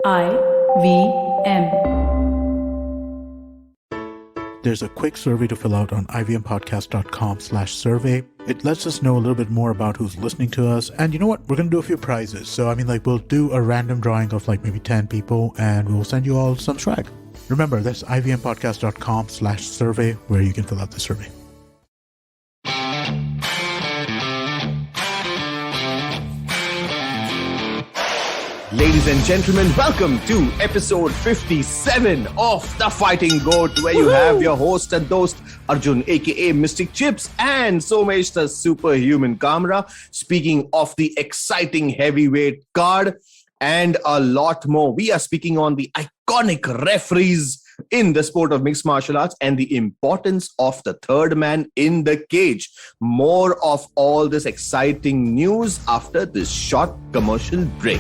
IVM. There's a quick survey to fill out on ivmpodcast.com/survey. It lets us know a little bit more about who's listening to us. And you know what? We're going to do a few prizes. So, we'll do a random drawing of maybe 10 people and we'll send you all some swag. Remember, that's ivmpodcast.com/survey where you can fill out the survey. Ladies and gentlemen, welcome to episode 57 of The Fighting Goat, where you have your host and host, Arjun, aka Mystic Chips, and Somesh, the Superhuman Kamra, speaking of the exciting heavyweight card and a lot more. We are speaking on the iconic referees in the sport of mixed martial arts and the importance of the third man in the cage. More of all this exciting news after this short commercial break.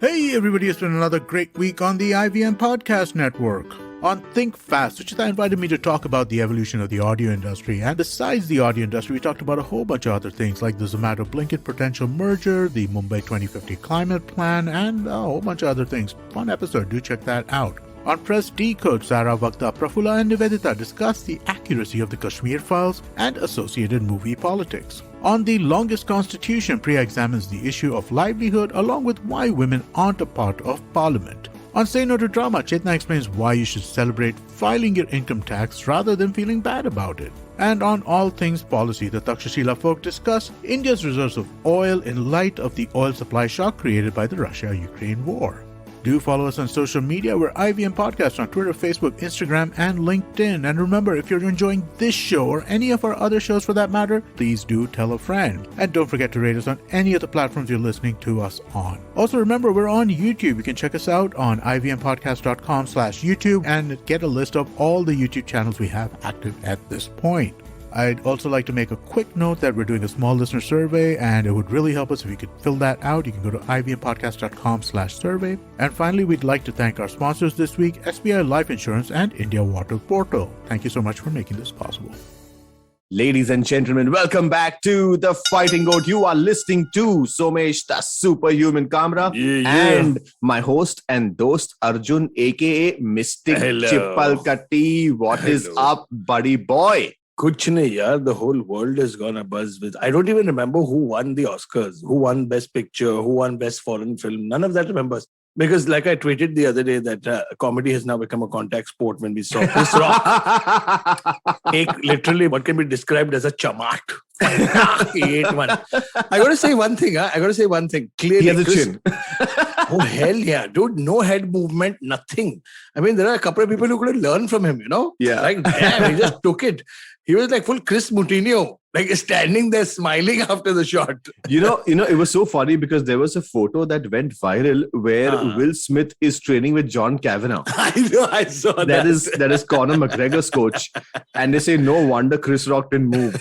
Hey everybody, it's been another great week on the IVM Podcast Network. On Think Fast, Suchita invited me to talk about the evolution of the audio industry. And besides the audio industry, we talked about a whole bunch of other things like the Zomato-Blinkit potential merger, the Mumbai 2050 climate plan, and a whole bunch of other things. Fun episode, do check that out. On Press Decode, Sara Vakta, Prafula and Nivedita discuss the accuracy of the Kashmir files and associated movie politics. On The Longest Constitution, Priya examines the issue of livelihood along with why women aren't a part of parliament. On Say No to Drama, Chetna explains why you should celebrate filing your income tax rather than feeling bad about it. And on All Things Policy, the Takshashila folk discuss India's reserves of oil in light of the oil supply shock created by the Russia-Ukraine war. Do follow us on social media. We're IVM Podcast on Twitter, Facebook, Instagram, and LinkedIn. And remember, if you're enjoying this show or any of our other shows for that matter, please do tell a friend. And don't forget to rate us on any of the platforms you're listening to us on. Also, remember, we're on YouTube. You can check us out on ivmpodcast.com/YouTube and get a list of all the YouTube channels we have active at this point. I'd also like to make a quick note that we're doing a small listener survey, and it would really help us if you could fill that out. You can go to ivmpodcast.com/survey. And finally, we'd like to thank our sponsors this week, SBI Life Insurance and India Water Portal. Thank you so much for making this possible. Ladies and gentlemen, welcome back to The Fighting Goat. You are listening to Somesh, the Superhuman Kamra, and my host and host, Arjun, aka Mystic Chipalkatti. What is up, buddy boy? Kuch nahi yaar, the whole world is gonna buzz with. I don't even remember who won the Oscars, who won Best Picture, who won Best Foreign Film. None of that remembers. Because like I tweeted the other day that comedy has now become a contact sport when we saw Chris Rock take literally what can be described as a chamat. He ate one. I got to say one thing. Clearly, he has a chin. Oh, hell yeah. Dude, no head movement, nothing. I mean, there are a couple of people who could have learned from him, Yeah. Like, damn, he just took it. He was like full Chris Moutinho, like standing there smiling after the shot. It was so funny because there was a photo that went viral where Will Smith is training with John Kavanagh. I know, I saw that. That is Conor McGregor's coach. And they say, no wonder Chris Rock didn't move.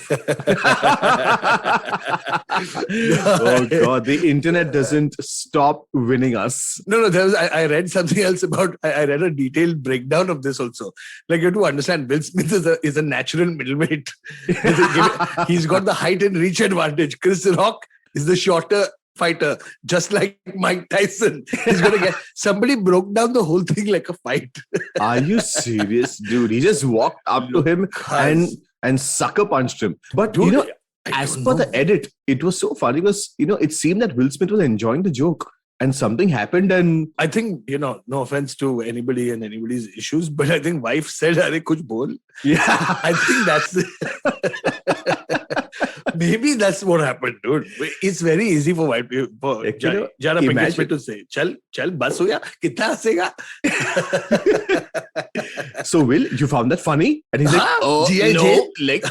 Oh God, the internet doesn't stop winning us. No, I read something else about, I read a detailed breakdown of this also. Like you have to understand, Will Smith is a natural middleweight. He's got the height and reach advantage. Chris Rock is the shorter fighter, just like Mike Tyson. He's going to get... Somebody broke down the whole thing like a fight. Are you serious, dude? He just walked up to him and sucker punched him. But, dude, as per the edit, it was so funny because, it seemed that Will Smith was enjoying the joke. And something happened and... I think, no offense to anybody and anybody's issues, but I think wife said, "Are kuch bol?" Yeah. I think that's... Maybe that's what happened, dude. It's very easy for white people, for Jara Pinkett to say, chal, bas ho ya, kitna hasega? So, Will, you found that funny? And he's like, oh, G.I. no, Jane? like,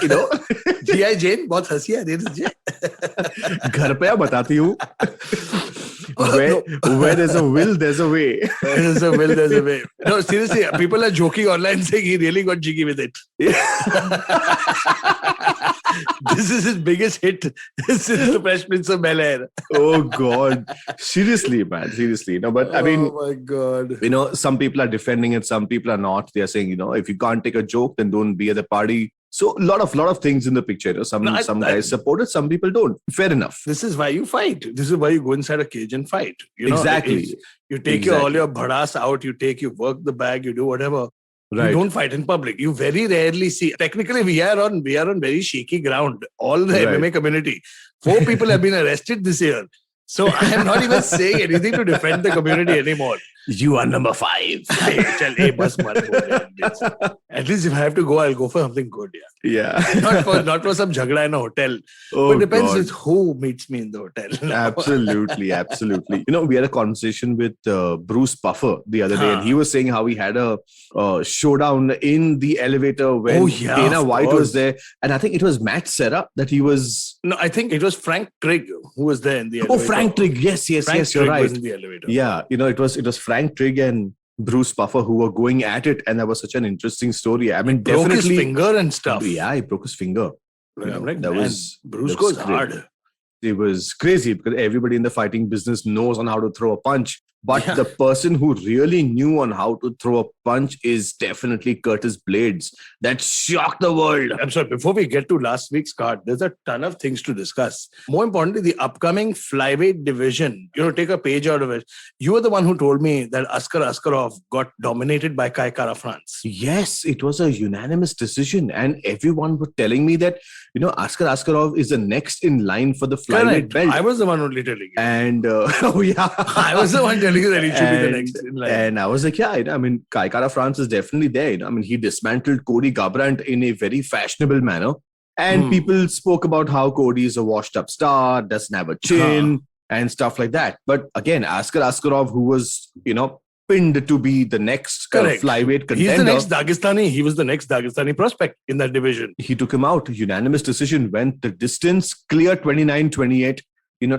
G.I. Jane, बहुत हंसी आ रही है तुझे? घर पे बताती हूँ. Where there's a will, there's a way. Where there's a will, there's a way. No, seriously, people are joking online saying he really got jiggy with it. This is his biggest hit since The Fresh Prince of Bel-Air. Oh God. Seriously, man. Seriously. No, but I mean, oh my God. Some people are defending it, some people are not. They are saying, if you can't take a joke, then don't be at the party. So a lot of things in the picture. Some guys support it, some people don't. Fair enough. This is why you fight. This is why you go inside a cage and fight. Exactly. You take all your bhadas out. You work the bag. You do whatever. Right. You don't fight in public. You very rarely see. Technically, we are on very shaky ground. All the MMA community. 4 people have been arrested this year. So I am not even saying anything to defend the community anymore. You are number 5. At least if I have to go, I'll go for something good. Yeah. not for some jhagda in a hotel. Oh, but it depends with who meets me in the hotel. Absolutely. We had a conversation with Bruce Buffer the other day, and he was saying how he had a showdown in the elevator when Dana White was there, and I think it was Matt Serra that he was. No, I think it was Frank Trigg who was there in the elevator. Oh, Frank Trigg. Yes, you're right. Was in the elevator. Yeah, it was Frank Trigg and Bruce Buffer who were going at it, and that was such an interesting story. I mean, broke definitely his finger and stuff. Yeah, he broke his finger. Bruce goes hard. It was crazy because everybody in the fighting business knows on how to throw a punch. But the person who really knew on how to throw a punch is definitely Curtis Blades. That shocked the world. I'm sorry, before we get to last week's card, there's a ton of things to discuss. More importantly, the upcoming flyweight division, take a page out of it. You were the one who told me that Askar Askarov got dominated by Kai Kara France. Yes, it was a unanimous decision. And everyone was telling me that, Askar Askarov is the next in line for the flyweight belt. I was the one only telling you. And, I was the one telling you that he should be the next in line. And I was like, Kai Kara France is definitely there. He dismantled Cody Garbrandt in a very fashionable manner. And people spoke about how Cody is a washed-up star, doesn't have a chin, and stuff like that. But again, Askar Askarov, who was, pinned to be the next flyweight contender. He's the next Dagestani. He was the next Dagestani prospect in that division. He took him out. Unanimous decision, went the distance, clear 29-28,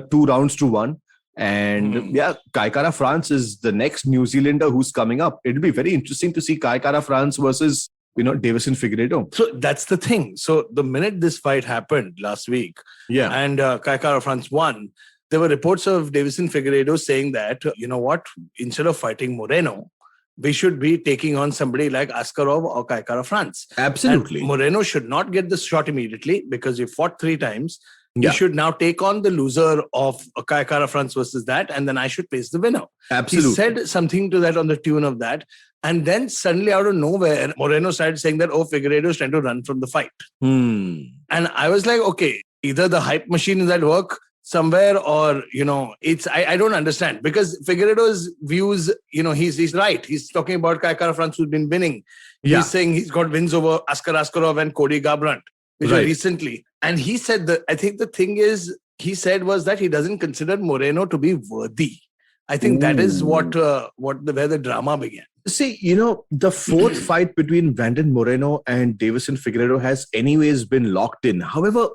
2 rounds to 1. And Kai Kara France is the next New Zealander who's coming up. It'll be very interesting to see Kai Kara France versus, Davison Figueiredo. So that's the thing. So the minute this fight happened last week, and Kai Kara France won, there were reports of Davison Figueiredo saying that, instead of fighting Moreno, we should be taking on somebody like Askarov or Kai Kara France. Absolutely. And Moreno should not get the shot immediately because he fought 3 times. He should now take on the loser of Kai Kara France versus that, and then I should face the winner. Absolutely. He said something to that on the tune of that. And then suddenly out of nowhere, Moreno started saying that, Figueiredo is trying to run from the fight. And I was like, okay, either the hype machine is at work somewhere or, it's, I don't understand. Because Figueiredo's views, he's right. He's talking about Kai Kara France who's been winning. He's saying he's got wins over Askar Askarov and Cody Garbrandt, which were recently. And he said that, I think the thing is, he said was that he doesn't consider Moreno to be worthy. I think that is where the drama began. See, the fourth fight between Brandon Moreno and Davison Figueiredo has anyways been locked in. However,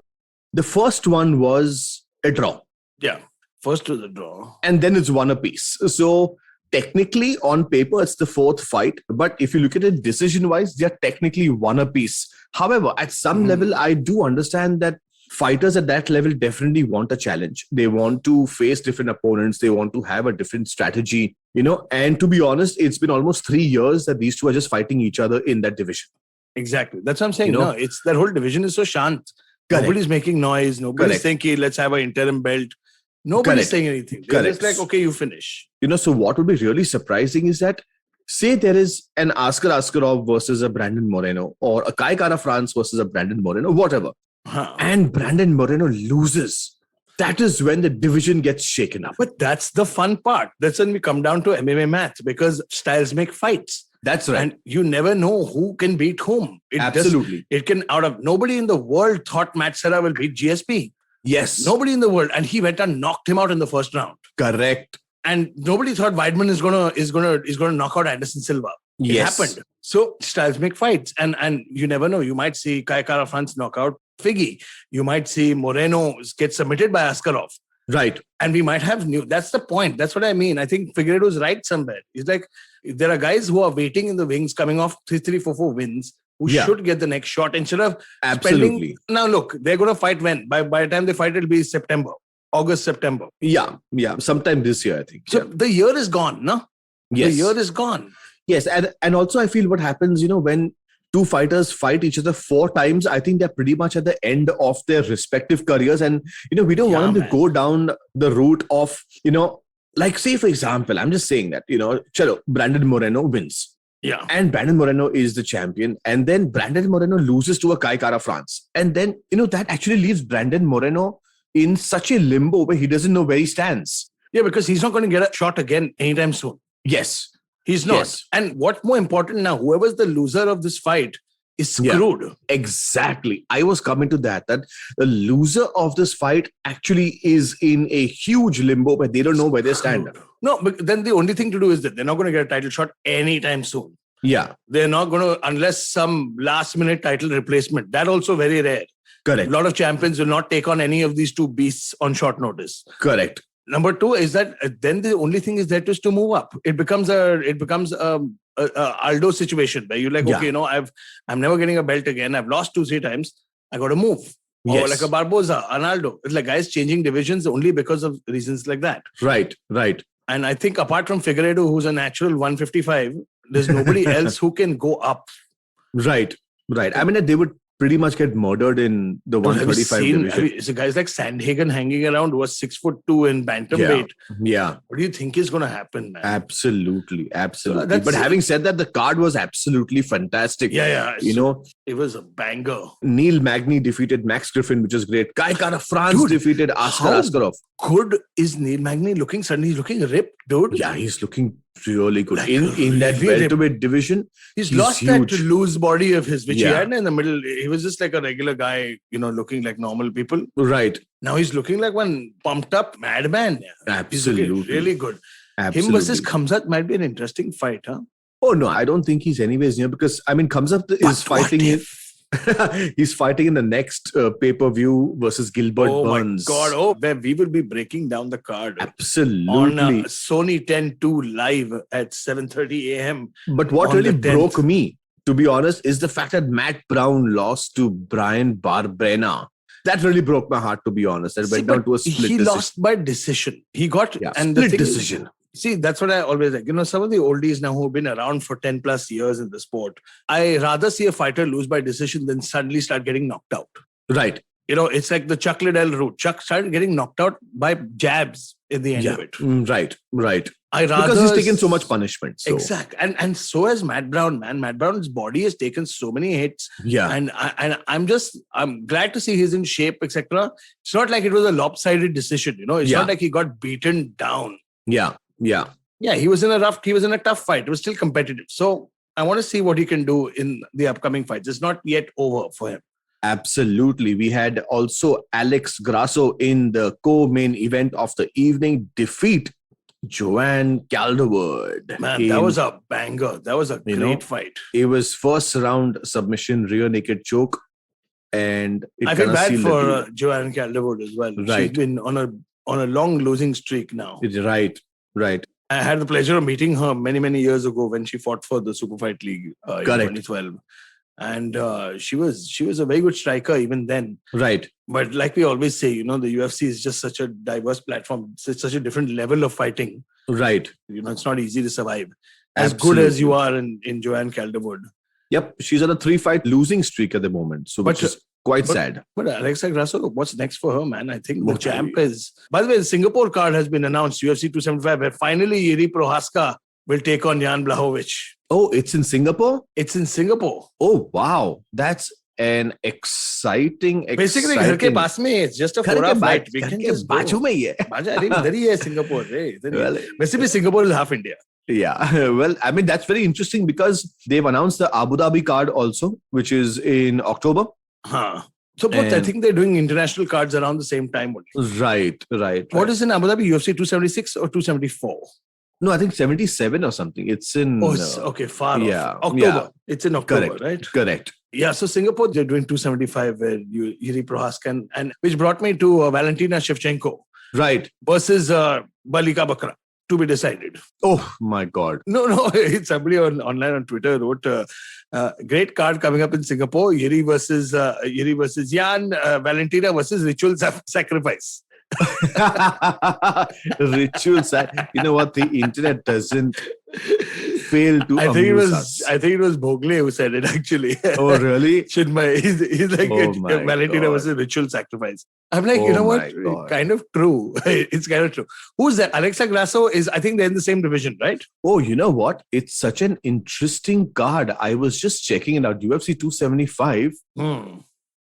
the first one was a draw. Yeah, first was a draw. And then it's 1 apiece. So technically, on paper, it's the fourth fight. But if you look at it decision-wise, they're technically 1 apiece. However, at some level, I do understand that fighters at that level definitely want a challenge. They want to face different opponents. They want to have a different strategy, And to be honest, it's been almost 3 years that these two are just fighting each other in that division. Exactly. That's what I'm saying. No, it's that whole division is so shant. Nobody's making noise. Nobody's thinking, let's have an interim belt. Nobody's saying anything. They're just like, okay, you finish. So what would be really surprising is that, say there is an Askar Askarov versus a Brandon Moreno, or a Kai Kara France versus a Brandon Moreno, whatever. And Brandon Moreno loses. That is when the division gets shaken up. But that's the fun part. That's when we come down to MMA math, because styles make fights. That's right. And you never know who can beat whom. Absolutely. Nobody in the world thought Matt Serra will beat GSP. Yes. Nobody in the world. And he went and knocked him out in the first round. Correct. And nobody thought Weidman is gonna knock out Anderson Silva. It happened. So styles make fights. And you never know. You might see Kai Kara France knock out Figgy. You might see Moreno get submitted by Askarov. Right. And we might have that's the point. That's what I mean. I think Figueiredo's right somewhere. He's like, there are guys who are waiting in the wings, coming off 3, 4 wins, who should get the next shot instead of spending. Now look, they're going to fight when? By the time they fight, it'll be August, September. Yeah. Sometime this year, I think. So the year is gone, no? Yes. The year is gone. Yes. And also I feel what happens, when two fighters fight each other 4 times, I think they're pretty much at the end of their respective careers. And, we don't want them to go down the route of, like, say, for example, I'm just saying that, chalo, Brandon Moreno wins. Yeah. And Brandon Moreno is the champion. And then Brandon Moreno loses to a Kai Kara France. And then, that actually leaves Brandon Moreno in such a limbo where he doesn't know where he stands. Yeah, because he's not going to get a shot again anytime soon. Yes. He's not. Yes. And what's more important now, whoever's the loser of this fight is screwed. Yeah, exactly. I was coming to that the loser of this fight actually is in a huge limbo where they don't know where they stand. No, but then the only thing to do is that they're not going to get a title shot anytime soon. Yeah. They're not going to, unless some last minute title replacement. That also very rare. Correct. A lot of champions will not take on any of these two beasts on short notice. Correct. Number 2 is that then the only thing is that is to move up. It becomes a Aldo situation where you're like, okay, I'm never getting a belt again. I've lost 2-3 times. I got to move. Yes. Or like a Barboza, Arnaldo. It's like guys changing divisions only because of reasons like that. Right. And I think apart from Figueiredo, who's a natural 155, there's nobody else who can go up. Right. I mean, they would pretty much get murdered in the 135 division. So guys like Sandhagen hanging around who was 6'2" in bantamweight. Yeah. What do you think is going to happen, man? Absolutely. But having said that, the card was absolutely fantastic. Yeah. It was a banger. Neil Magny defeated Max Griffin, which is great. Kai Kara France defeated Askar Askarov. Good is Neil Magny looking? Suddenly he's looking ripped, dude. Yeah, he's looking really good. Like in that welterweight division, he's lost huge. That loose body of his, which he had in the middle. He was just like a regular guy, looking like normal people. Right. Now he's looking like one pumped up madman. Absolutely. He's really good. Absolutely. Him versus Kamzat might be an interesting fight, huh? Oh, no, I don't think he's anyways near because, Kamzat is fighting he's fighting in the next pay-per-view versus Gilbert Burns. Oh my God. Where we will be breaking down the card. Absolutely. On Sony 10-2 live at 7:30 a.m. But what really broke me, to be honest, is the fact that Matt Brown lost to Brian Barberena. That really broke my heart, to be honest. It went down to a split decision. He lost by decision. He got split decision. See, that's what I always like. Some of the oldies now who've been around for 10 plus years in the sport, I rather see a fighter lose by decision than suddenly start getting knocked out. Right. It's like the Chuck Liddell route. Chuck started getting knocked out by jabs in the end of it. Right. Because he's taken so much punishment. So. Exactly. And so has Matt Brown, man. Matt Brown's body has taken so many hits. Yeah. And I'm glad to see he's in shape, etc. It's not like it was a lopsided decision. It's not like he got beaten down. Yeah. He was in a tough fight. It was still competitive. So I want to see what he can do in the upcoming fights. It's not yet over for him. Absolutely. We had also Alex Grasso in the co-main event of the evening defeat Joanne Calderwood. Man, that was a banger. That was a great fight. It was first round submission, rear naked choke. And I feel bad for Joanne Calderwood as well. Right. She's been on a long losing streak now. Right. I had the pleasure of meeting her many, many years ago when she fought for the Super Fight League in 2012. And she was a very good striker even then. Right. But like we always say, the UFC is just such a diverse platform. It's such a different level of fighting. Right. It's not easy to survive. As good as you are in Joanne Calderwood. Yep. She's on a 3-fight losing streak at the moment. So which is quite sad. But Alexa Grasso, what's next for her, man? I think the champ is... By the way, the Singapore card has been announced, UFC 275, where finally Jiří Procházka will take on Jan Blachowicz. Oh, it's in Singapore? It's in Singapore. Oh, wow. That's an exciting... Basically, घर के पास में it's just a 4-hour flight. We can just go. बाजू में ही है. इधर ही है Singapore. वैसे भी Singapore is half India. Yeah, well, I mean, that's very interesting because they've announced the Abu Dhabi card also, which is in October. So, but I think they're doing international cards around the same time only. Right. What is in Abu Dhabi? UFC 276 or 274? No, I think 77 or something. It's in... Oh, okay, far off. October. Yeah. It's in October, right? Correct. Yeah, so Singapore, they're doing 275 where Jiří Procházka and which brought me to Valentina Shevchenko. Right. Versus Balika Bakra. To be decided. Oh my God. No. It's somebody online on Twitter wrote great card coming up in Singapore. Jiří versus Jan, Valentina versus Ritual Sacrifice. Ritual sacrifice. You know what? The internet doesn't failed to I think amuse us. it was Bogle who said it actually. Oh, really? Chinmay, he's like Oh my Valentina God. was a ritual sacrifice. I'm like, you Oh know what? my God. Kind of true. It's kind of true. Who's that? Alexa Grasso is, I think they're in the same division, right? Oh, you know what? It's such an interesting card. I was just checking it out. UFC 275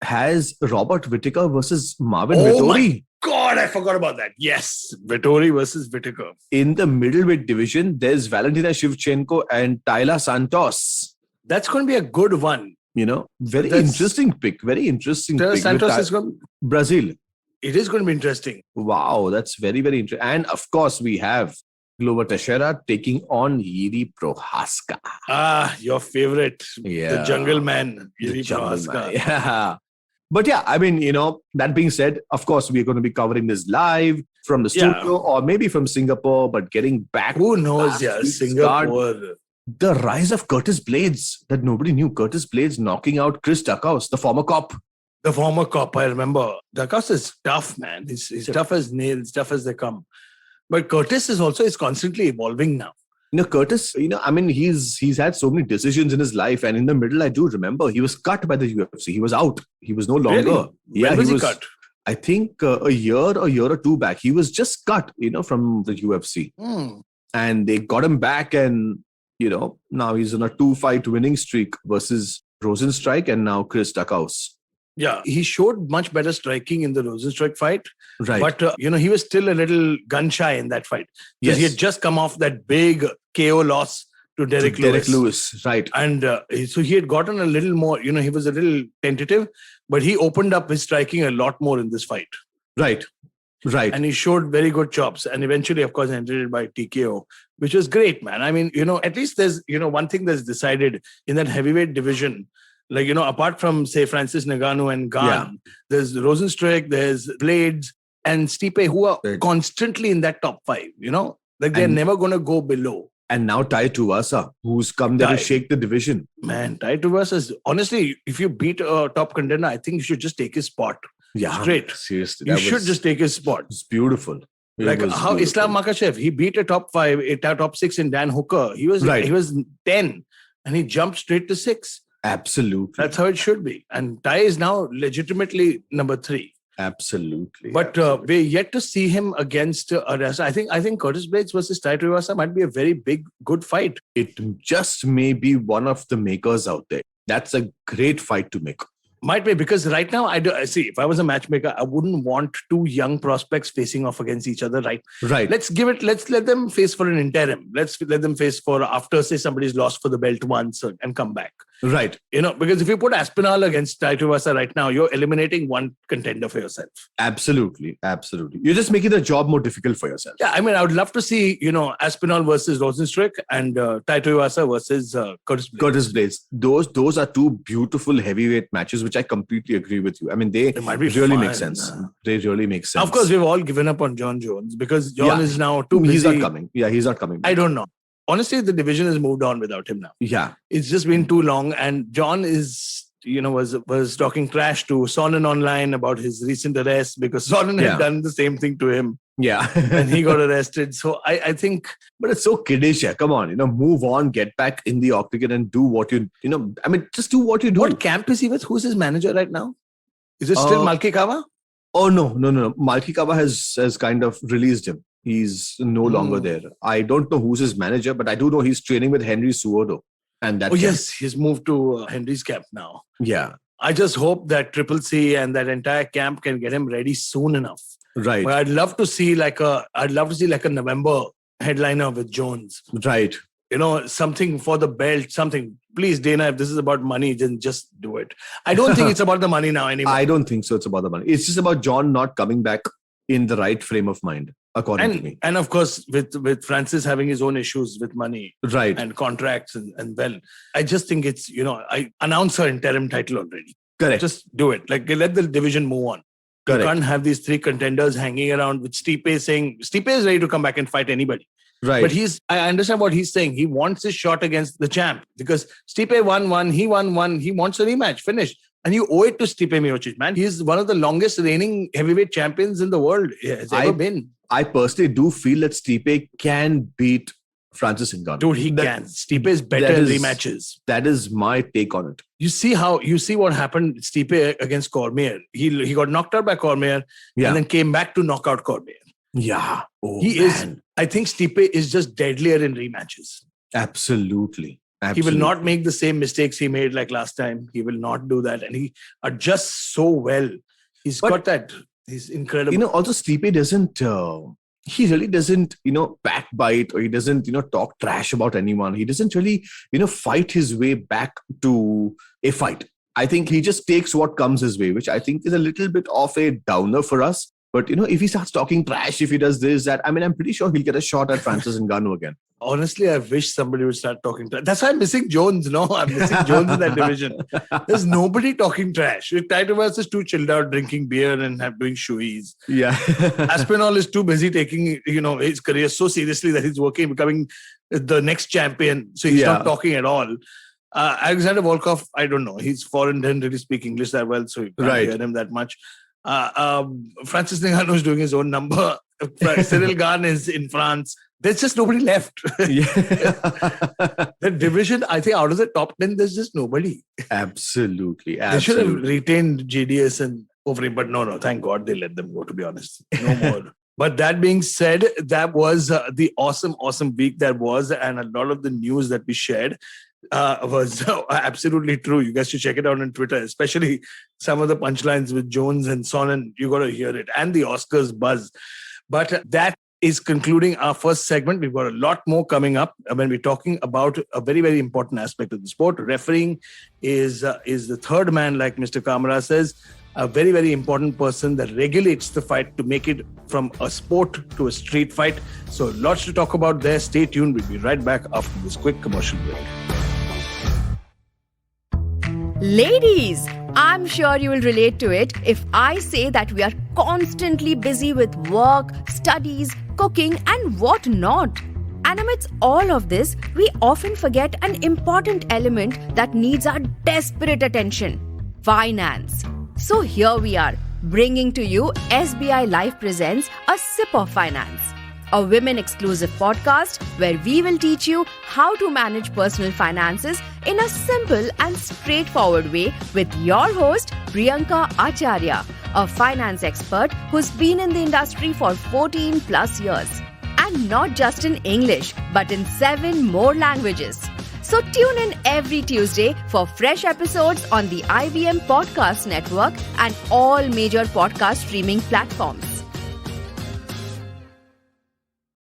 has Robert Whittaker versus Marvin Oh my Vettori. God, I forgot about that. Yes, Vettori versus Whittaker. In the middleweight division, there's Valentina Shevchenko and Tayla Santos. That's going to be a good one. You know, very That's- interesting pick. Very interesting Tayla pick. Santos With is going. Brazil. It is going to be interesting. Wow, that's very, very interesting. And of course, we have Glover Teixeira taking on Yuri Prohaska. Ah, your favorite, Yeah. the Jungle Man, The Yuri Jungle Prohaska. Man. Yeah. But yeah, I mean, you know, that being said, of course, we're going to be covering this live from the Yeah. studio or maybe from Singapore, but getting back. Who knows? last Yeah, week's Singapore. card, the rise of Curtis Blades that nobody knew. Curtis Blades knocking out Chris Duckhouse, the former cop. The former cop, I remember. Duckhouse is tough, man. He's tough as nails, tough as they come. But Curtis is constantly evolving now. You know, Curtis, you know, I mean, he's had so many decisions in his life. And in the middle, I do remember he was cut by the UFC. He was out. He was no longer. Really? Yeah, When was he cut? I think a year or two back. He was just cut, you know, from the UFC. And they got him back. And, you know, now he's on a 2-fight winning streak versus Rosenstrike and now Chris Duckhouse. Yeah, he showed much better striking in the Rosenstrike fight. Right. But, he was still a little gun shy in that fight. Because he Yes. had just come off that big KO loss to Derek Lewis. Right. And so he had gotten a little more, he was a little tentative, but he opened up his striking a lot more in this fight. Right. Right. And he showed very good chops. And eventually, of course, ended it by TKO, which was great, man. I mean, at least there's, one thing that's decided in that heavyweight division. Like, apart from, say, Francis Ngannou and Gane, there's Rosenstrike, there's Blades and Stipe, who are Right. constantly in that top 5, Like, they're And- never going to go below. And now Tai Tuivasa, who's come there to Tai. shake the division. Man, Tai Tuivasa is, honestly, if you beat a top contender, I think you should just take his spot. Yeah. Straight. Seriously. You that should was- just take his spot. It's beautiful. It Like was how beautiful. Islam Makhachev, he beat a top 5, a top 6 in Dan Hooker. He was Right. he was 10 and he jumped straight to 6. Absolutely. That's how it should be. And Tai is now legitimately number 3. Absolutely. But we're yet to see him against Arasa. I think Curtis Blades versus Tai Tuivasa might be a very big, good fight. it just may be one of the makers out there. That's a great fight to make. Might be, because right now, I see, if I was a matchmaker, I wouldn't want 2 young prospects facing off against each other, right? Right. Let's let them face for an interim. Let's let them face for after, say, somebody's lost for the belt once and come back. Right. Because if you put Aspinall against Tai Tuivasa right now, you're eliminating one contender for yourself. Absolutely. Absolutely. You're just making the job more difficult for yourself. Yeah, I mean, I would love to see, Aspinall versus Rosenstrike and Tai Tuivasa versus Curtis Blades. Curtis Blades. Those are 2 beautiful heavyweight matches, which I completely agree with you. I mean, they It might be really fun. make sense. They really make sense. Of course, we've all given up on John Jones because John Yeah. is now too busy. He's not coming. Yeah, he's not coming. I don't know. Honestly, the division has moved on without him now. Yeah. It's just been too long. And John is, was talking trash to Sonnen online about his recent arrest because Sonnen Yeah. had done the same thing to him Yeah. and he got arrested. So I think, But it's so kiddish. Yeah. Come on, move on, get back in the octagon and do what I mean, just do what you do. what camp is he with? Who's his manager right now? Is it still Malki Kawa? Oh, no. Malki Kawa has kind of released him. He's no longer there. I don't know who's his manager, but I do know he's training with Henry Cejudo. And that. Oh, yes. He's moved to Henry's camp now. Yeah. I just hope that Triple C and that entire camp can get him ready soon enough. Right. But I'd love to see like a November headliner with Jones. Right. Something for the belt, something. Please, Dana, if this is about money, then just do it. I don't think it's about the money now anymore. I don't think so. It's about the money. It's just about John not coming back in the right frame of mind, according to me. And of course, with Francis having his own issues with money Right. and contracts and I just think it's, I announce her interim title already. Correct. Just do it. Like, let the division move on. Correct. You can't have these 3 contenders hanging around with Stipe saying, Stipe is ready to come back and fight anybody. Right. But I understand what he's saying. He wants his shot against the champ because Stipe won one, he won one, he wants a rematch, finish. And you owe it to Stipe Miocic, man. He's one of the longest reigning heavyweight champions in the world. Has ever been. I personally do feel that Stipe can beat Francis Ngannou. Dude, he can. Stipe is better in rematches. That is my take on it. You see what happened Stipe against Cormier. He got knocked out by Cormier and then came back to knock out Cormier. Yeah. Oh, I think Stipe is just deadlier in rematches. Absolutely. He will not make the same mistakes he made like last time. He will not do that. And he adjusts so well. He's incredible. Also Stipe doesn't... he really doesn't, backbite, or he doesn't, talk trash about anyone. He doesn't really, fight his way back to a fight. I think he just takes what comes his way, which I think is a little bit of a downer for us. But, if he starts talking trash, if he does this, that, I mean, I'm pretty sure he'll get a shot at Francis Ngannou again. Honestly, I wish somebody would start talking trash. That's why I'm missing Jones, no? I'm missing Jones in that division. There's nobody talking trash. Taitoverse is too chilled out, drinking beer and doing shoeies. Yeah. Aspinall is too busy taking, his career so seriously that he's becoming the next champion. So he's not talking at all. Alexander Volkov, I don't know. He's foreign, didn't really speak English that well, so you can't hear him that much. Francis Ngannou is doing his own number. Cyril Gane is in France. There's just nobody left. The division, I think out of the top 10, there's just nobody. Absolutely. They should have retained JDS and Overeem, but no, thank God they let them go, to be honest. No more. But that being said, that was the awesome week that was, and a lot of the news that we shared was absolutely true. You guys should check it out on Twitter, especially some of the punchlines with Jones and Sonnen. You got to hear it, and the Oscars buzz. But that is concluding our first segment. We've got a lot more coming up when we're talking about a very, very important aspect of the sport. Refereeing is the third man, like Mr. Kamra says, a very, very important person that regulates the fight to make it from a sport to a street fight. So lots to talk about there. Stay tuned. We'll be right back after this quick commercial break. Ladies, I'm sure you will relate to it if I say that we are constantly busy with work, studies, cooking, and what not. And amidst all of this, we often forget an important element that needs our desperate attention: finance. So here we are, bringing to you SBI Life presents A Sip of Finance, a women-exclusive podcast where we will teach you how to manage personal finances in a simple and straightforward way with your host, Priyanka Acharya, a finance expert who's been in the industry for 14 plus years. And not just in English, but in 7 more languages. So tune in every Tuesday for fresh episodes on the IVM Podcast Network and all major podcast streaming platforms.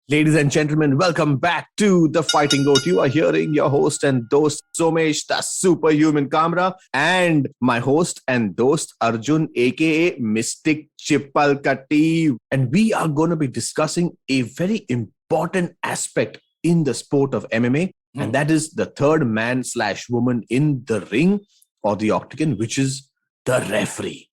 Ladies and gentlemen, welcome back to The Fighting Goat. You are hearing your host and host Somesh, the Superhuman Kamra, and my host and host Arjun, aka Mystic Chipalkatti. And we are going to be discussing a very important aspect in the sport of MMA, and that is the third man/woman in the ring or the octagon, which is the referee.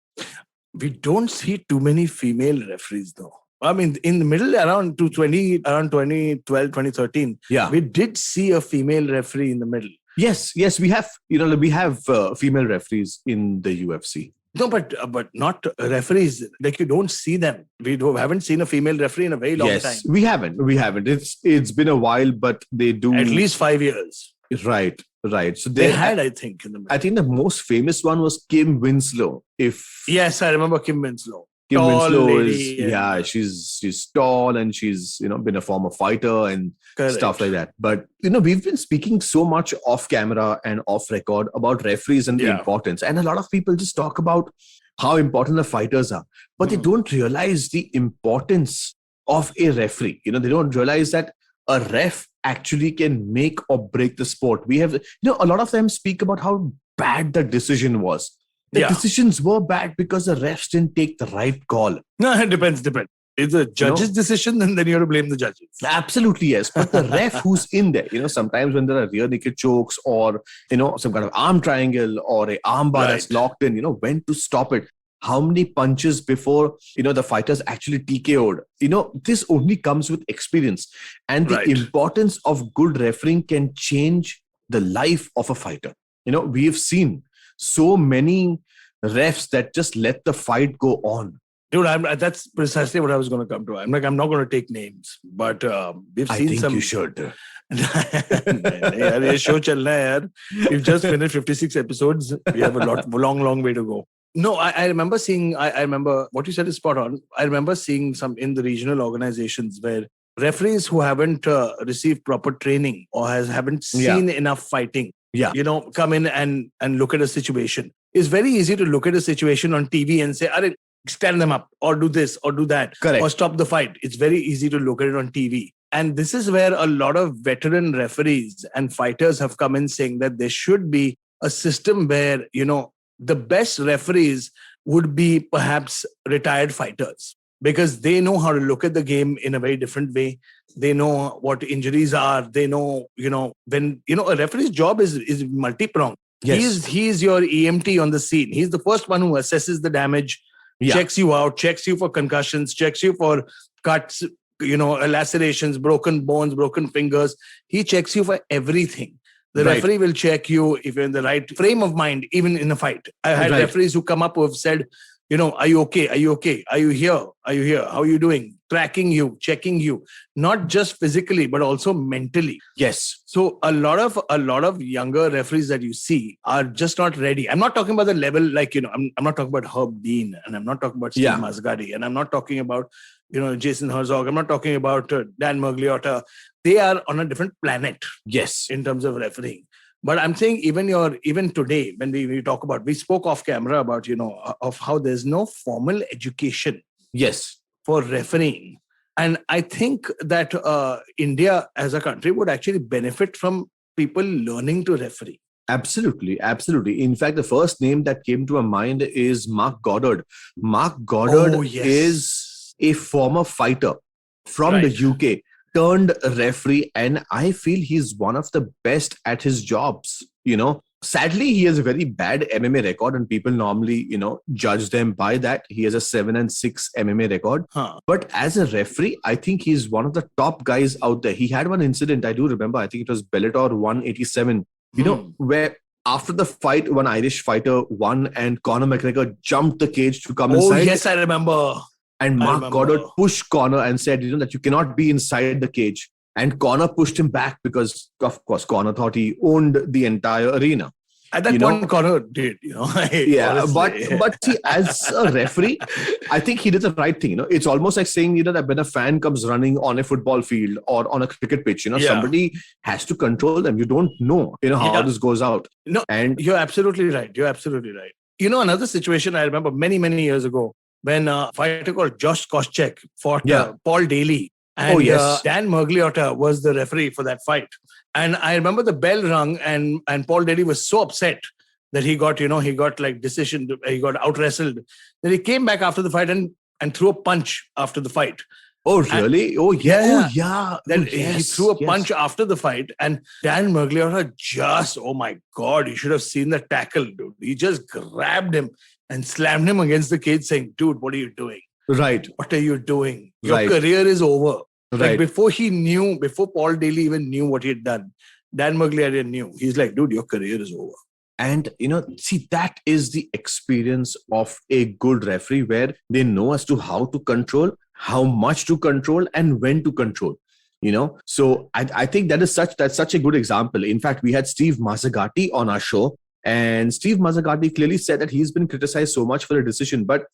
We don't see too many female referees, though. I mean, in the middle, around 2012, 2013, we did see a female referee in the middle. Yes, we have. We have female referees in the UFC. No, but not referees. Like, you don't see them. We haven't seen a female referee in a very long time. Yes, we haven't. It's been a while, but they do at least 5 years. Right. So they had, I think, in the middle. I think the most famous one was Kim Winslow. Yes, I remember Kim Winslow. Kim Winslow is, she's tall and she's, been a former fighter and stuff like that. But, we've been speaking so much off camera and off record about referees and the importance. And a lot of people just talk about how important the fighters are, but they don't realize the importance of a referee. They don't realize that a ref actually can make or break the sport. We have, a lot of them speak about how bad the decision was. The decisions were bad because the refs didn't take the right call. No, it depends. It's a judge's decision, and then you have to blame the judges. Absolutely, yes. But the ref who's in there, sometimes when there are rear naked chokes or, some kind of arm triangle or a arm bar that's locked in, when to stop it. How many punches before, the fighters actually TKO'd. This only comes with experience. And the importance of good refereeing can change the life of a fighter. We have seen so many refs that just let the fight go on Dude, that's precisely what I was going to come to. I'm not going to take names, but we've I seen think some. you should. This show chalna hai, yaar. We've just finished 56 episodes. We have a long way to go. No, I remember seeing. I remember what you said is spot on. I remember seeing some in the regional organizations where referees who haven't received proper training or haven't seen enough fighting, come in and look at a situation. It's very easy to look at a situation on TV and say, "Arey, stand them up, or do this, or do that, Correct. or stop the fight." It's very easy to look at it on TV. And this is where a lot of veteran referees and fighters have come in saying that there should be a system where, the best referees would be perhaps retired fighters, because they know how to look at the game in a very different way. They know what injuries are. They know, when, a referee's job is multi-pronged. Yes. He's your EMT on the scene. He's the first one who assesses the damage, checks you out, checks you for concussions, checks you for cuts, lacerations, broken bones, broken fingers. He checks you for everything. The referee will check you if you're in the right frame of mind, even in a fight. I had referees who come up who have said, are you okay? Are you okay? Are you here? Are you here? How are you doing? Tracking you, checking you, not just physically, but also mentally. Yes. So a lot of younger referees that you see are just not ready. I'm not talking about the level, like, I'm not talking about Herb Dean, and I'm not talking about Steve Masgadi, and I'm not talking about, Jason Herzog. I'm not talking about Dan Murgliotta. They are on a different planet. Yes. In terms of refereeing. But I'm saying even today, when we talk about, we spoke off camera about, of how there's no formal education. Yes. For refereeing. And I think that India as a country would actually benefit from people learning to referee. Absolutely. In fact, the first name that came to my mind is Mark Goddard. Mark Goddard is a former fighter from the UK, turned referee, and I feel he's one of the best at his jobs. Sadly, he has a very bad MMA record, and people normally, judge them by that. He has a 7-6 MMA record. But as a referee, I think he's one of the top guys out there. He had one incident, I do remember, I think it was Bellator 187, where after the fight, one Irish fighter won and Conor McGregor jumped the cage to come inside. Oh, yes, I remember. And Mark Goddard pushed Conor and said, that you cannot be inside the cage. And Conor pushed him back because, of course, Conor thought he owned the entire arena. At that point, Conor did, but see, as a referee, I think he did the right thing. It's almost like saying, that when a fan comes running on a football field or on a cricket pitch, somebody has to control them. You don't know, how this goes out. No, and you're absolutely right. Another situation I remember many, many years ago when a fighter called Josh Koscheck fought Paul Daly. And Dan Murgliotta was the referee for that fight. And I remember the bell rung and Paul Daly was so upset that he got out wrestled. Then he came back after the fight and threw a punch after the fight. Oh, really? Then he threw a punch after the fight, and Dan Murgliotta just, oh my God, you should have seen the tackle, dude. He just grabbed him and slammed him against the cage saying, dude, what are you doing? Right. What are you doing? Your career is over. Right. Like before Paul Daly even knew what he had done, Dan Murgliotta knew. He's like, dude, your career is over. And, see, that is the experience of a good referee, where they know as to how to control, how much to control, and when to control. So I think that's such a good example. In fact, we had Steve Masgadi on our show, and Steve Masgadi clearly said that he's been criticized so much for a decision. But,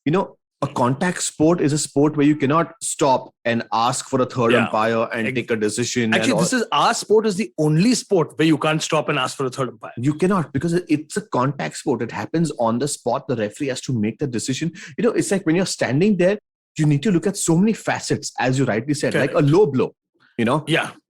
a contact sport is a sport where you cannot stop and ask for a third umpire and take a decision. Actually, our sport is the only sport where you can't stop and ask for a third umpire. You cannot, because it's a contact sport. It happens on the spot. The referee has to make the decision. It's like when you're standing there, you need to look at so many facets, as you rightly said, like a low blow,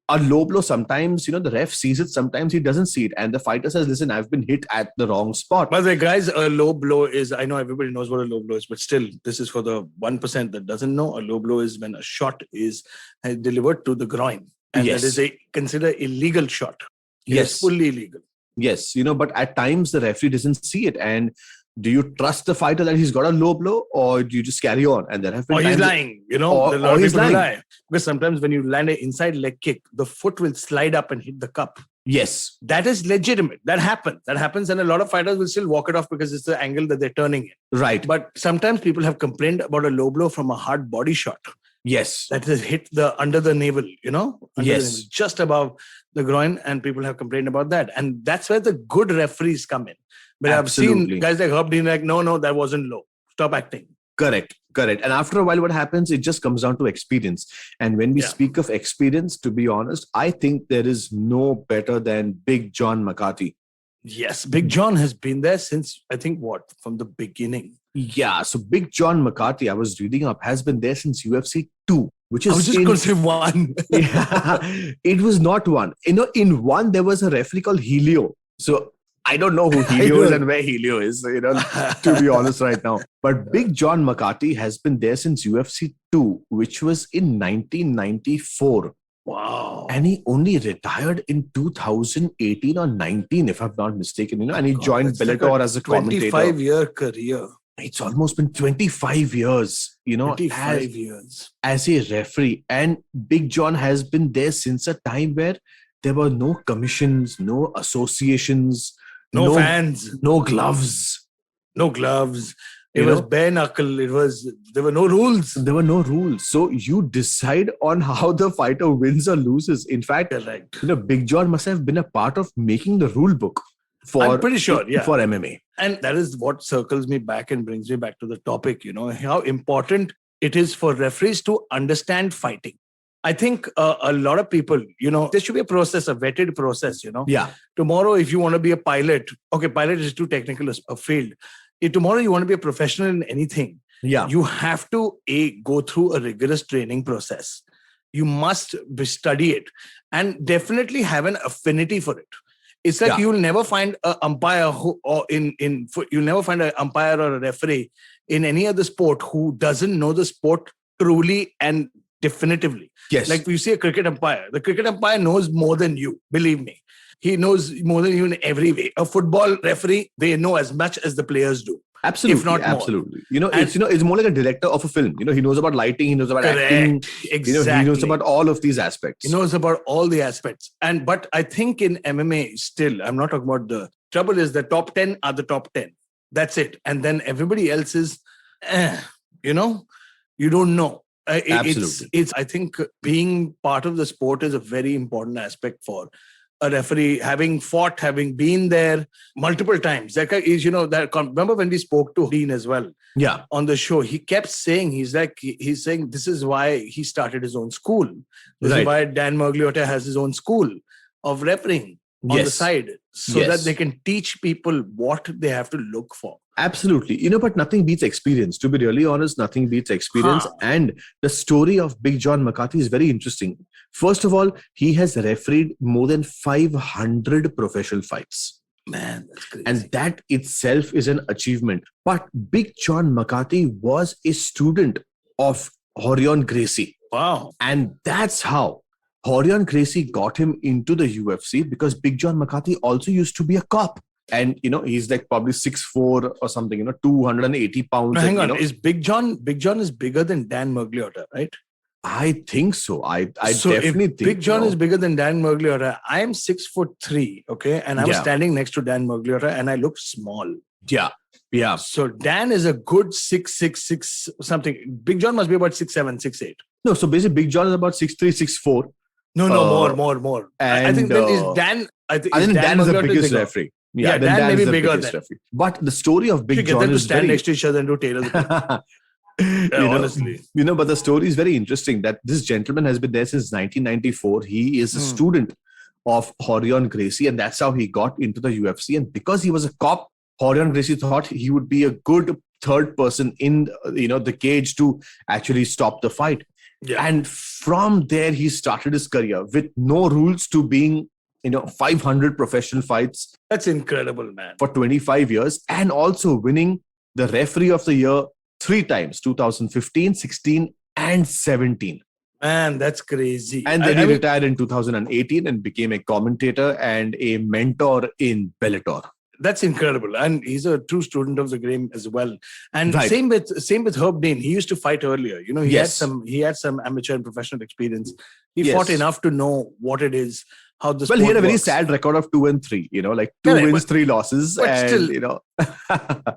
A low blow, sometimes, the ref sees it, sometimes he doesn't see it. And the fighter says, listen, I've been hit at the wrong spot. By the way, guys, a low blow is, I know everybody knows what a low blow is, but still, this is for the 1% that doesn't know. A low blow is when a shot is delivered to the groin. And that is considered illegal shot. It's fully illegal. Yes, but at times the referee doesn't see it. And do you trust the fighter that he's got a low blow, or do you just carry on? And there have been he's lying, or he's lying. Because sometimes when you land an inside leg kick, the foot will slide up and hit the cup. Yes. That is legitimate. That happens. And a lot of fighters will still walk it off because it's the angle that they're turning in. Right. But sometimes people have complained about a low blow from a hard body shot. Yes. That has hit under the navel, under the Yes. navel, just above the groin, and people have complained about that. And that's where the good referees come in. But I've Absolutely. seen guys like Herb Dean like, no, that wasn't low. Stop acting. Correct. And after a while, what happens, it just comes down to experience. And when we speak of experience, to be honest, I think there is no better than Big John McCarthy. Yes, Big John has been there since, I think, from the beginning. Yeah, so Big John McCarthy, I was reading up, has been there since UFC 2, which is... I was just going to say 1. Yeah, it was not 1. In 1, there was a referee called Helio. So I don't know who Helio is and where Helio is, to be honest right now. But Big John McCarthy has been there since UFC 2, which was in 1994. Wow. And he only retired in 2018 or 19, if I'm not mistaken. And he joined Bellator as a commentator. 25-year career. It's almost been 25 years, 25 years. As a referee. And Big John has been there since a time where there were no commissions, no associations, no fans, no gloves. No gloves. It was bare knuckle. There were no rules. There were no rules. So you decide on how the fighter wins or loses. In fact, Big John must have been a part of making the rule book I'm pretty sure, for MMA. And that is what circles me back and brings me back to the topic, how important it is for referees to understand fighting. I think a lot of people, there should be a process, a vetted process, Yeah. Tomorrow, if you want to be a pilot, pilot is too technical a field. If tomorrow you want to be a professional in anything, you have to go through a rigorous training process. You must study it and definitely have an affinity for it. It's like you'll never find an umpire you'll never find an umpire or a referee in any other sport who doesn't know the sport truly and definitively. Yes. Like you see a cricket umpire. The cricket umpire knows more than you, believe me. He knows more than you in every way. A football referee, they know as much as the players do. Absolutely. If not more. Absolutely. It's more like a director of a film. He knows about lighting, he knows about acting. Exactly. He knows about all of these aspects. He knows about all the aspects. But I think in MMA still, I'm not talking about the trouble is the top 10 are the top 10. That's it. And then everybody else is, you don't know. Absolutely. I think being part of the sport is a very important aspect for a referee, having been there multiple times. That guy is, remember when we spoke to Dean as well? Yeah. On the show, he kept saying, he's saying, this is why he started his own school. This is why Dan Mergliotta has his own school of refereeing on the side, so that they can teach people what they have to look for. Absolutely. But nothing beats experience. To be really honest, nothing beats experience. And the story of Big John McCarthy is very interesting. First of all, he has refereed more than 500 professional fights. Man, that's crazy. And that itself is an achievement. But Big John McCarthy was a student of Arjun Gracie. Wow. And that's how Arjun Gracie got him into the UFC, because Big John McCarthy also used to be a cop. And, he's like probably 6'4" or something, 280 pounds. Now, hang on. Is Big John is bigger than Dan Mergliotta, right? I think so. I definitely think Big John is bigger than Dan Mergliotta. I am 6'3", okay? And I was standing next to Dan Mergliotta and I looked small. Yeah. Yeah. So Dan is a good 6'6" something. Big John must be about 6'7", 6'8". No, so basically Big John is about 6'3", 6'4". No, more. And, I think that is Dan. I think Dan is the biggest referee. Yeah, Dan may be bigger than. Referee. But the story of Big John is stand next to each other and do tailor the honestly. But the story is very interesting that this gentleman has been there since 1994. He is a student of Arjun Gracie, and that's how he got into the UFC. And because he was a cop, Arjun Gracie thought he would be a good third person in the cage to actually stop the fight. Yeah. And from there, he started his career with no rules to being 500 professional fights. That's incredible, man. For 25 years, and also winning the referee of the year 3 times, 2015, 16 and 17. Man, that's crazy. And then he retired in 2018 and became a commentator and a mentor in Bellator. That's incredible. And he's a true student of the game as well. And same with Herb Dean. He used to fight earlier. He had some amateur and professional experience. He fought enough to know what it is. how the Well, he had a very works. sad record of 2-3, like 2 Correct, wins, 3 losses. but And, still-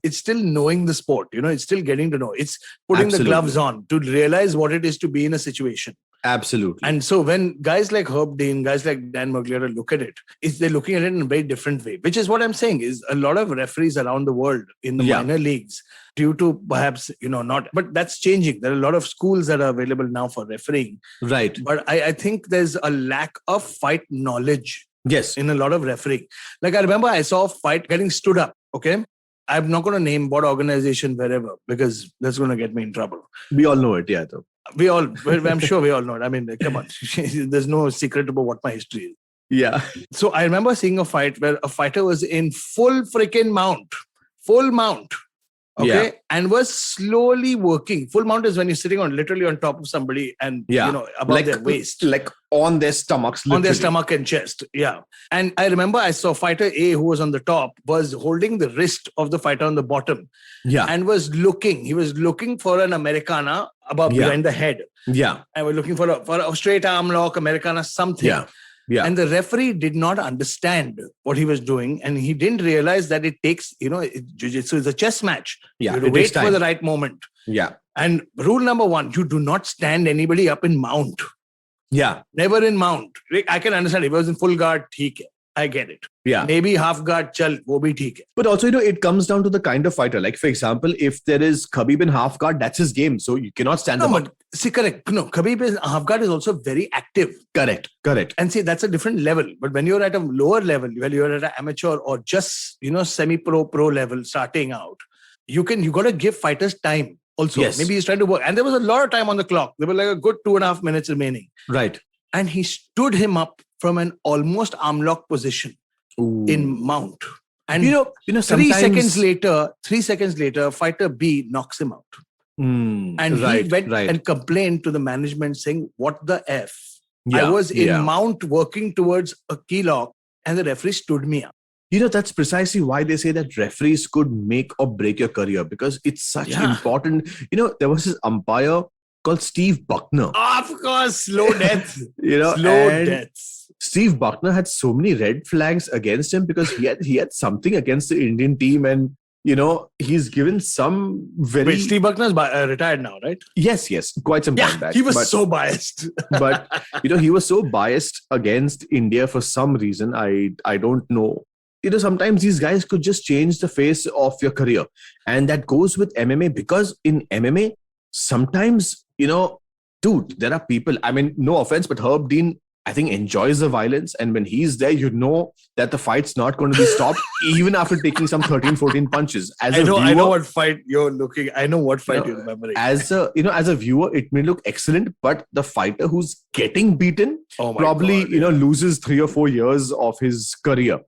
It's still knowing the sport, it's still getting to know. It's putting Absolutely. the gloves on to realize what it is to be in a situation. Absolutely. And so when guys like Herb Dean, guys like Dan Mccarthy look at it, they're looking at it in a very different way, which is what I'm saying is a lot of referees around the world in the Yeah. minor leagues, due to perhaps, not, but that's changing. There are a lot of schools that are available now for refereeing. Right. But I think there's a lack of fight knowledge Yes. in a lot of refereeing. Like I remember I saw a fight getting stood up, okay? I'm not going to name what organization, wherever, because that's going to get me in trouble. We all know it, yeah. Though. I'm sure we all know it. I mean, come on. There's no secret about what my history is. Yeah. So I remember seeing a fight where a fighter was in full freaking full mount. Okay. Yeah. And was slowly working. Full mount is when you're sitting literally on top of somebody and, above their waist. Like on their stomachs. On their literally. stomach and chest. Yeah. And I remember I saw fighter A, who was on the top, was holding the wrist of the fighter on the bottom. Yeah. And he was looking for an Americana behind the head. Yeah. And we're looking for a straight arm lock, Americana, something. Yeah. Yeah. And the referee did not understand what he was doing. And he didn't realize that it takes, jiu-jitsu is a chess match. Yeah, You have to it wait takes for time. the right moment. Yeah. And rule number 1, you do not stand anybody up in mount. Yeah. Never in mount. I can understand if it was in full guard, theek hai. I get it. Yeah. Maybe half guard, chal, wo bhi theek hai. But also, it comes down to the kind of fighter. Like, for example, if there is Khabib in half guard, that's his game. So you cannot stand No, him up. but see, correct. No, Khabib is half guard is also very active. Correct. And see, that's a different level. But when you're at a lower level, when you're at an amateur or just, semi-pro level starting out, you got to give fighters time also. Yes. Maybe he's trying to work. And there was a lot of time on the clock. There were like a good 2.5 minutes remaining. Right. And he stood him up from an almost arm lock position in mount. And sometimes 3 seconds later, fighter B knocks him out. And he went and complained to the management saying, what the F? I was in mount working towards a key lock and the referee stood me up. That's precisely why they say that referees could make or break your career, because it's such important. There was this umpire called Steve Buckner. Of course, slow death. Slow deaths. Steve Buckner had so many red flags against him because he had something against the Indian team, and he's given some very. Wait, Steve Buckner's retired now, right? Yes, quite some time back. He was so biased. But he was so biased against India for some reason. I don't know. Sometimes these guys could just change the face of your career, and that goes with MMA, because in MMA sometimes dude, there are people. I mean, no offense, but Herb Dean, I think, enjoys the violence. And when he's there, that the fight's not going to be stopped even after taking some 13, 14 punches. I know what fight you're looking. I know what fight you're remembering. As a viewer, it may look excellent, but the fighter who's getting beaten probably, loses 3 or 4 years of his career.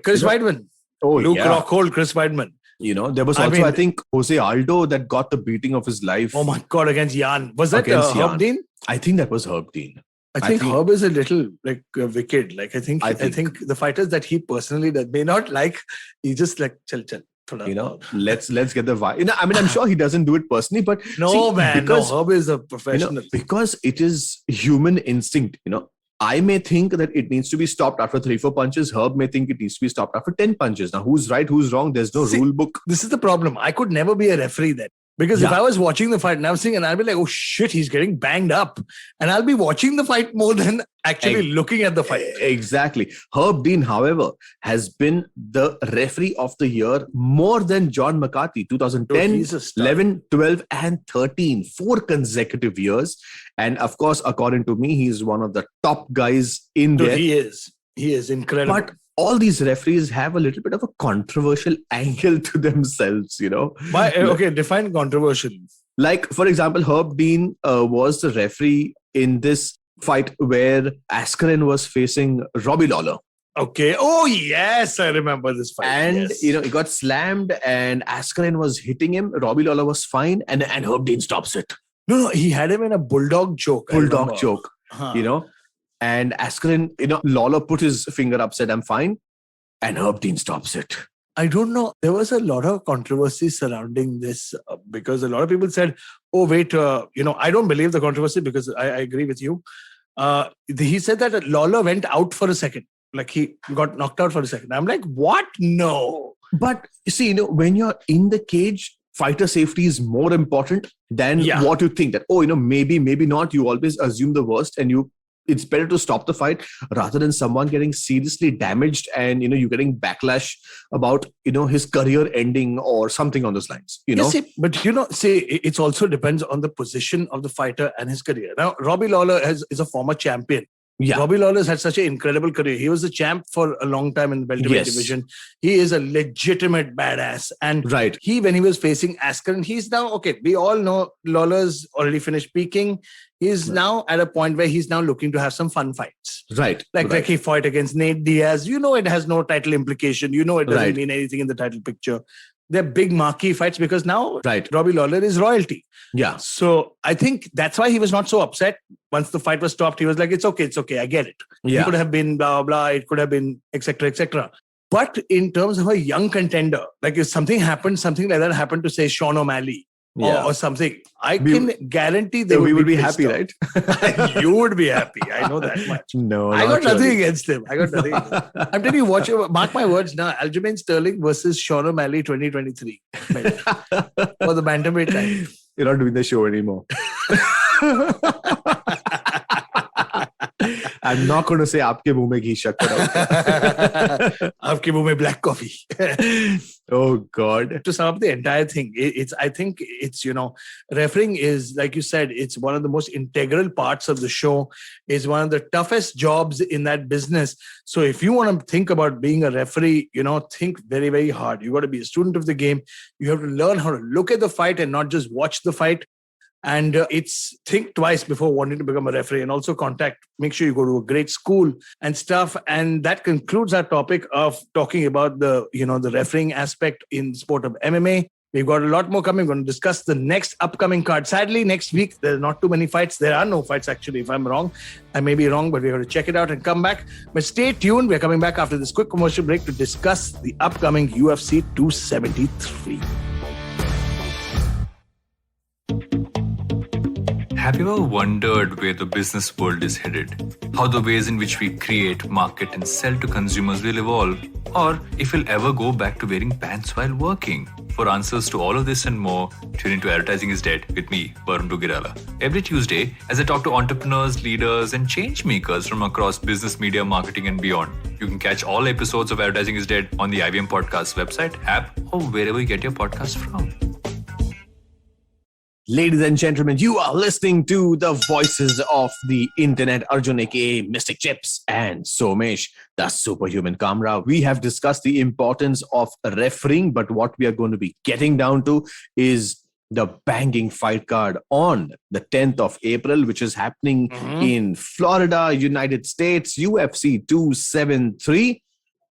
Chris Weidman. Luke Rockhold, Chris Weidman. There was also, I think, Jose Aldo that got the beating of his life. Oh my God, against Jan. Was that Herb Dean? I think that was Herb Dean. I think Herb is a little wicked. Like I think the fighters that he personally that may not like, he just like chill. Let's get the vibe. I'm sure he doesn't do it personally, but because Herb is a professional. Because it is human instinct. I may think that it needs to be stopped after 3-4 punches. Herb may think it needs to be stopped after 10 punches. Now, who's right, who's wrong? There's no rule book. This is the problem. I could never be a referee then. Because if I was watching the fight and I was seeing, and I'll be like, oh shit, he's getting banged up. And I'll be watching the fight more than actually looking at the fight. Exactly. Herb Dean, however, has been the referee of the year more than John McCarthy, 2010, 11, 12, and 13. 4 consecutive years. And of course, according to me, he's one of the top guys in there. He is incredible. But all these referees have a little bit of a controversial angle to themselves, Okay, define controversial. Like, for example, Herb Dean was the referee in this fight where Askren was facing Robbie Lawler. Okay. Oh, yes, I remember this fight. And, he got slammed and Askren was hitting him. Robbie Lawler was fine and Herb Dean stops it. No, he had him in a bulldog choke. And Askren, Lawler put his finger up, said, I'm fine. And Herb Dean stops it. I don't know. There was a lot of controversy surrounding this because a lot of people said, oh, wait, I don't believe the controversy because I agree with you. he said that Lawler went out for a second. Like he got knocked out for a second. I'm like, what? No. But you see, when you're in the cage, fighter safety is more important than what you think that, maybe not. You always assume the worst and it's better to stop the fight rather than someone getting seriously damaged and, you getting backlash about, his career ending or something on those lines, Yes, but, it also depends on the position of the fighter and his career. Now, Robbie Lawler is a former champion. Yeah. Robbie Lawler's had such an incredible career. He was the champ for a long time in the welterweight division. He is a legitimate badass. And when he was facing Askren, he's now, okay, we all know Lawler's already finished peaking. He's now at a point where he's now looking to have some fun fights. Right. Like he fought against Nate Diaz. It has no title implication. It doesn't mean anything in the title picture. They're big marquee fights because now Robbie Lawler is royalty. Yeah. So I think that's why he was not so upset. Once the fight was stopped, he was like, it's okay, I get it. Yeah. It could have been blah, blah, it could have been etc., etc. But in terms of a young contender, like if something like that happened to, say, Sean O'Malley or something, I can guarantee we would be happy, right? You would be happy. I know that much. No, I got nothing against him. I'm telling you, mark my words now. Aljamain Sterling versus Sean O'Malley 2023 for the bantamweight title. You're not doing the show anymore. I'm not going to say aapke muh mein ghee shakkar. Aapke muh mein black coffee. Oh God. To sum up the entire thing, I think it's, refereeing is, like you said, it's one of the most integral parts of the show. It's one of the toughest jobs in that business. So if you want to think about being a referee, think very, very hard. You got to be a student of the game. You have to learn how to look at the fight and not just watch the fight. And it's think twice before wanting to become a referee, and also make sure you go to a great school and stuff. And that concludes our topic of talking about the refereeing aspect in the sport of MMA. We've got a lot more coming. We're going to discuss the next upcoming card. Sadly, next week, there are not too many fights. There are no fights, actually, if I'm wrong. I may be wrong, but we're going to check it out and come back. But stay tuned. We're coming back after this quick commercial break to discuss the upcoming UFC 273. Have you ever wondered where the business world is headed? How the ways in which we create, market and sell to consumers will evolve? Or if we'll ever go back to wearing pants while working? For answers to all of this and more, tune into Advertising is Dead with me, Varun Duggirala. Every Tuesday, as I talk to entrepreneurs, leaders and change makers from across business, media, marketing and beyond. You can catch all episodes of Advertising is Dead on the IVM Podcast website, app or wherever you get your podcasts from. Ladies and gentlemen, you are listening to the voices of the internet, Arjun aka Mystic Chips and Somesh, the Superhuman Kamra. We have discussed the importance of refereeing, but what we are going to be getting down to is the banging fight card on the 10th of April, which is happening in Florida, United States, UFC 273.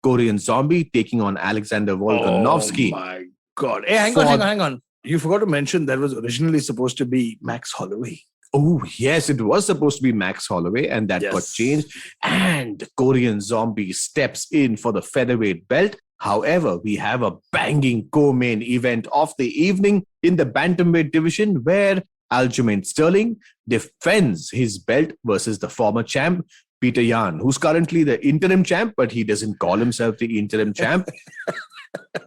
Korean Zombie taking on Alexander Volkanovski. Oh my God. Hey, hang on. You forgot to mention that was originally supposed to be Max Holloway. Oh, yes, it was supposed to be Max Holloway, and that got changed. And Korean Zombie steps in for the featherweight belt. However, we have a banging co-main event of the evening in the bantamweight division where Aljamain Sterling defends his belt versus the former champ, Peter Yan, who's currently the interim champ, but he doesn't call himself the interim champ.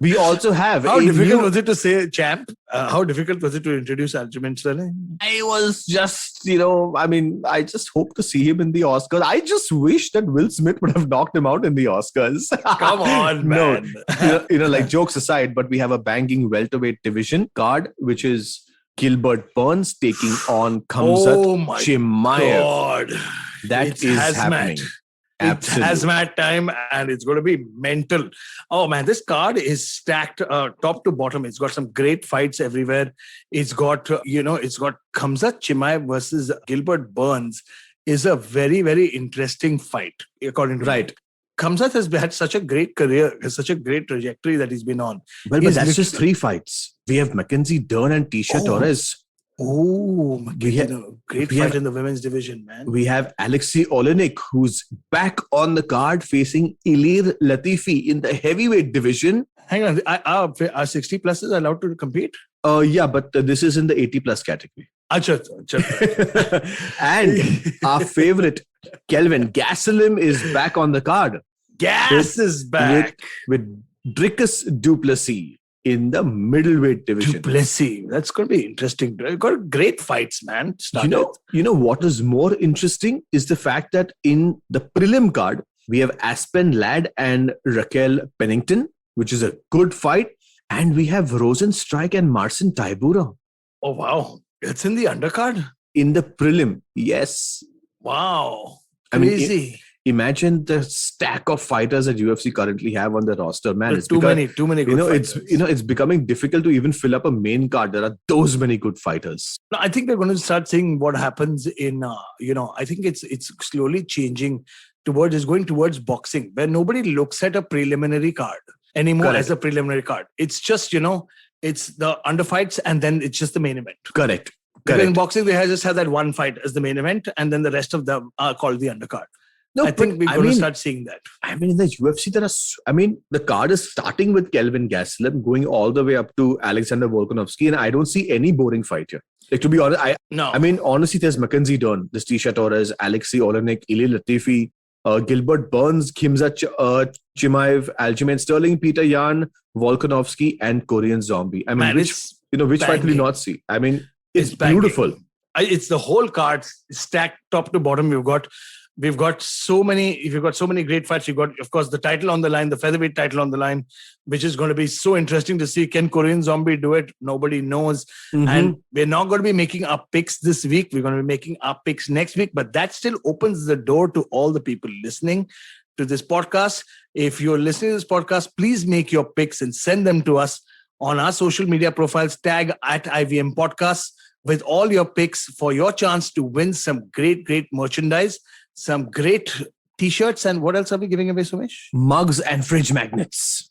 We also have... How difficult was it to say champ? How difficult was it to introduce Aljamain Sterling? I was just, I just hope to see him in the Oscars. I just wish that Will Smith would have knocked him out in the Oscars. Come on, man. No, like jokes aside, but we have a banging welterweight division card, which is Gilbert Burns taking on Khamzat Chimaev. God. That is happening. Absolutely. It's hazmat time and it's going to be mental. Oh man, this card is stacked top to bottom. It's got some great fights everywhere. It's got, it's got Khamzat Chimaev versus Gilbert Burns is a very, very interesting fight, according to me. Khamzat has had such a great career, has such a great trajectory that he's been on. Well, but that's just 3 fights. We have Mackenzie Dern and Tisha Torres. Oh, great fight in the women's division, man. We have Alexei Olenek, who's back on the card facing Ilir Latifi in the heavyweight division. Hang on, are 60 pluses allowed to compete? Yeah, but this is in the 80 plus category. Achha. And our favorite Kelvin Gastelum is back on the card. Gas is back. With Dricus Duplessis in the middleweight division. Duplessis. That's going to be interesting. Got great fights, man. You know what is more interesting is the fact that in the prelim card, we have Aspen Ladd and Raquel Pennington, which is a good fight. And we have Rosenstrike and Marcin Tybura. Oh, wow. It's in the undercard? In the prelim, yes. Wow. Crazy. I mean, imagine the stack of fighters that UFC currently have on the roster, man. It's too many good fighters. It's becoming difficult to even fill up a main card. There are those many good fighters. No, I think they're going to start seeing what happens in, I think it's slowly changing going towards boxing, where nobody looks at a preliminary card anymore. Correct. As a preliminary card. It's just, it's the underfights and then it's just the main event. Correct. Because in boxing, they just have that one fight as the main event and then the rest of them are called the undercard. No, I think we're going to start seeing that. I mean, in the UFC, the card is starting with Kelvin Gastelum, going all the way up to Alexander Volkanovski, and I don't see any boring fight here. Like, to be honest, honestly, there's Mackenzie Dern, this Tisha Torres, Alexei Olenek, Ili Latifi, Gilbert Burns, Kimza Chimaev, Aljamain Sterling, Peter Yan, Volkanovski, and Korean Zombie. I mean, which fight will you not see? I mean, it's beautiful. It's the whole card stacked top to bottom. We've got so many great fights. You've got, of course, the title on the line, the featherweight title on the line, which is going to be so interesting to see. Can Korean Zombie do it? Nobody knows. Mm-hmm. And we're not going to be making our picks this week. We're going to be making our picks next week. But that still opens the door to all the people listening to this podcast. If you're listening to this podcast, please make your picks and send them to us on our social media profiles. Tag at IVM Podcasts with all your picks for your chance to win some great merchandise. Some great t-shirts, and what else are we giving away, Somesh? Mugs and fridge magnets.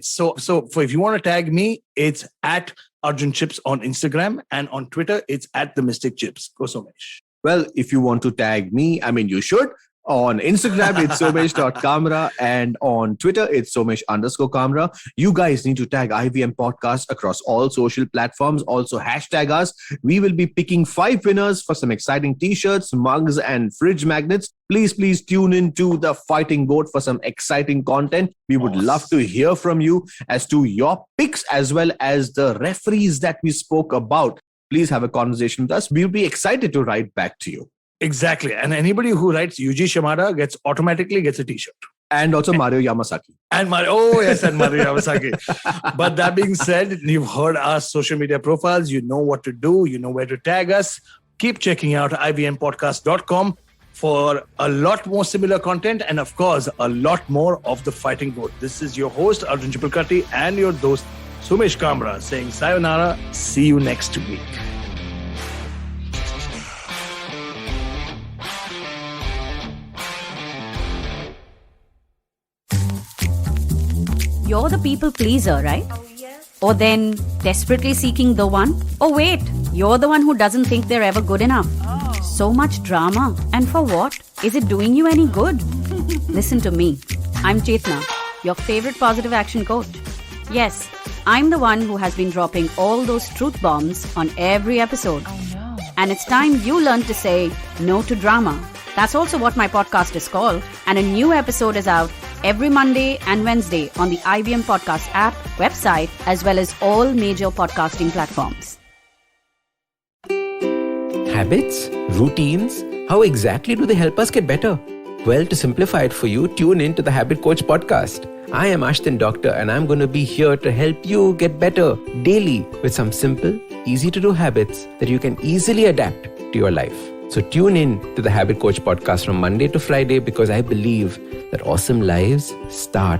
So if you want to tag me, it's at Arjun Chips on Instagram, and on Twitter, it's at The Mystic Chips. Go, Somesh. Well, if you want to tag me, I mean, you should. On Instagram, it's Somesh.Kamra, and on Twitter, it's Somesh_Kamra. You guys need to tag IVM Podcast across all social platforms. Also, hashtag us. We will be picking 5 winners for some exciting t-shirts, mugs, and fridge magnets. Please tune in to The Fighting Goat for some exciting content. We would love to hear from you as to your picks as well as the referees that we spoke about. Please have a conversation with us. We'll be excited to write back to you. Exactly. And anybody who writes Yuji Shimada automatically gets a t-shirt. And also Mario Yamasaki. And Mario Yamasaki. But that being said, you've heard our social media profiles. You know what to do. You know where to tag us. Keep checking out ivmpodcast.com for a lot more similar content and, of course, a lot more of The Fighting Goat. This is your host, Arjun Chipalkatti, and your host, Somesh Kamra, saying sayonara. See you next week. You're the people pleaser, right? Oh, yes. Or then desperately seeking the one? Oh, wait, you're the one who doesn't think they're ever good enough. Oh. So much drama. And for what? Is it doing you any good? Listen to me. I'm Chetna, your favorite positive action coach. Yes, I'm the one who has been dropping all those truth bombs on every episode. Oh, no. And it's time you learn to say no to drama. That's also what my podcast is called. And a new episode is out every Monday and Wednesday on the IVM Podcast app, website, as well as all major podcasting platforms. Habits? Routines? How exactly do they help us get better? Well, to simplify it for you, tune in to the Habit Coach podcast. I am Ashton Doctor, and I'm going to be here to help you get better daily with some simple, easy-to-do habits that you can easily adapt to your life. So tune in to the Habit Coach podcast from Monday to Friday, because I believe that awesome lives start